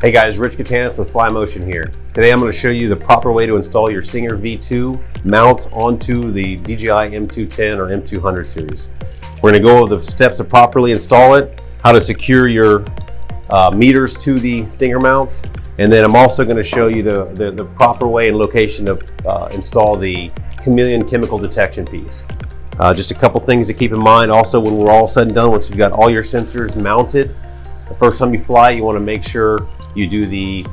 Hey guys, Rich Gatanis with FLYMOTION here. Today I'm going to show you the proper way to install your Stinger V2 mount onto the DJI M210 or M200 series. We're going to go over the steps to properly install it, how to secure your meters to the Stinger mounts, and then I'm also going to show you the proper way and location to install the chameleon chemical detection piece. Just a couple things to keep in mind. Also, when we're all said and done, once you've got all your sensors mounted, the first time you fly, you want to make sure you do the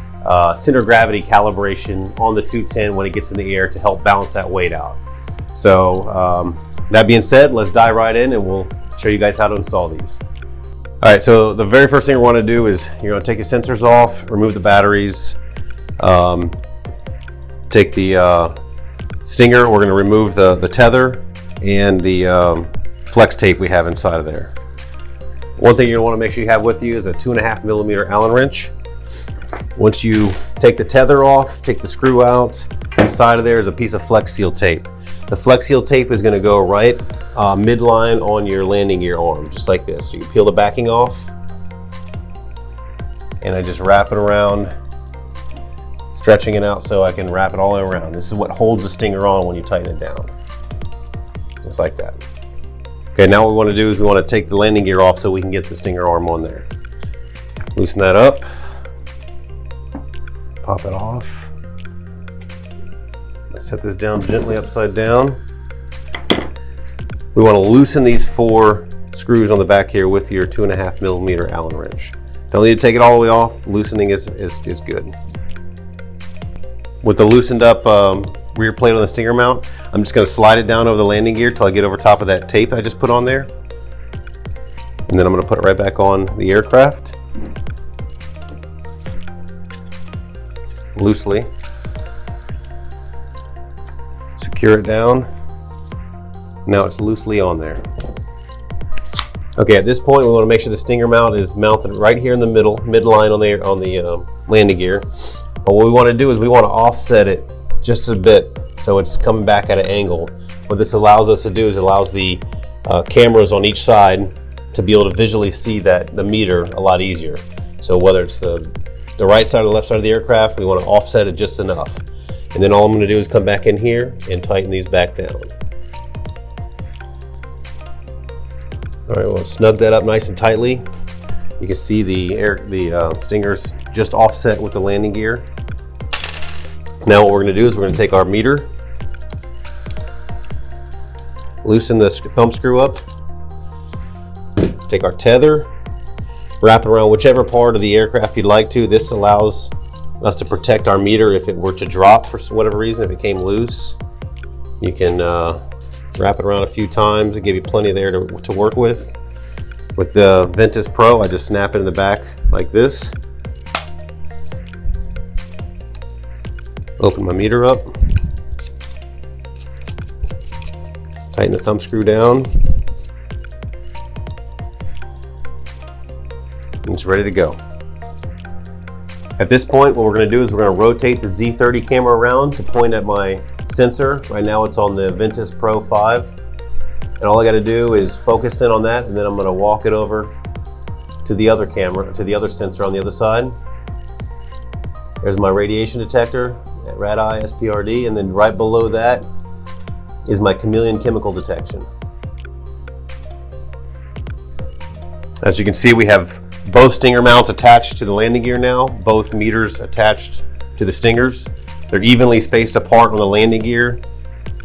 center of gravity calibration on the 210 when it gets in the air to help balance that weight out. So that being said, let's dive right in and we'll show you guys how to install these. All right, so the very first thing we want to do is you're going to take your sensors off, remove the batteries, take the Stinger. We're going to remove the tether and the flex tape we have inside of there. One thing you're going to want to make sure you have with you is a 2.5 millimeter Allen wrench. Once you take the tether off, take the screw out, inside of there is a piece of Flex Seal tape. The Flex Seal tape is going to go right midline on your landing gear arm, just like this. So you peel the backing off, and I just wrap it around, stretching it out so I can wrap it all the way around. This is what holds the Stinger on when you tighten it down, just like that. Okay, now what we want to do is we want to take the landing gear off so we can get the Stinger arm on there. Loosen that up, pop it off. Let's set this down gently upside down. We want to loosen these 4 screws on the back here with your 2.5 millimeter Allen wrench. Don't need to take it all the way off. Loosening is good. With the loosened up rear plate on the Stinger mount, I'm just going to slide it down over the landing gear till I get over top of that tape I just put on there. And then I'm going to put it right back on the aircraft. Loosely. Secure it down. Now it's loosely on there. Okay, at this point we want to make sure the Stinger mount is mounted right here in the middle, midline on the landing gear. But what we want to do is we want to offset it just a bit so it's coming back at an angle. What this allows us to do is it allows the cameras on each side to be able to visually see the meter a lot easier. So whether it's the right side or the left side of the aircraft, we want to offset it just enough. And then all I'm going to do is come back in here and tighten these back down. All right, we'll snug that up nice and tightly. You can see the Stinger's just offset with the landing gear. Now what we're going to do is we're going to take our meter, loosen the thumb screw up, take our tether, wrap it around whichever part of the aircraft you'd like to. This allows us to protect our meter if it were to drop for whatever reason, if it came loose. You can wrap it around a few times and give you plenty there to work with. With the Ventus Pro, I just snap it in the back like this. Open my meter up. Tighten the thumb screw down. And it's ready to go. At this point, what we're going to do is we're going to rotate the Z30 camera around to point at my sensor. Right now it's on the Ventus Pro 5. And all I got to do is focus in on that, and then I'm going to walk it over to the other camera, to the other sensor on the other side. There's my radiation detector at Radii SPRD, and then right below that is my chameleon chemical detection. As you can see, we have both Stinger mounts attached to the landing gear now, both meters attached to the Stingers. They're evenly spaced apart on the landing gear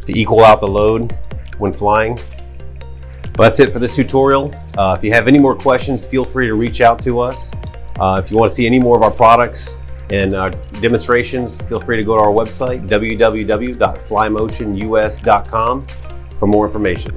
to equal out the load when flying. Well, that's it for this tutorial. If you have any more questions, feel free to reach out to us. If you want to see any more of our products and demonstrations, feel free to go to our website, www.flymotionus.com, for more information.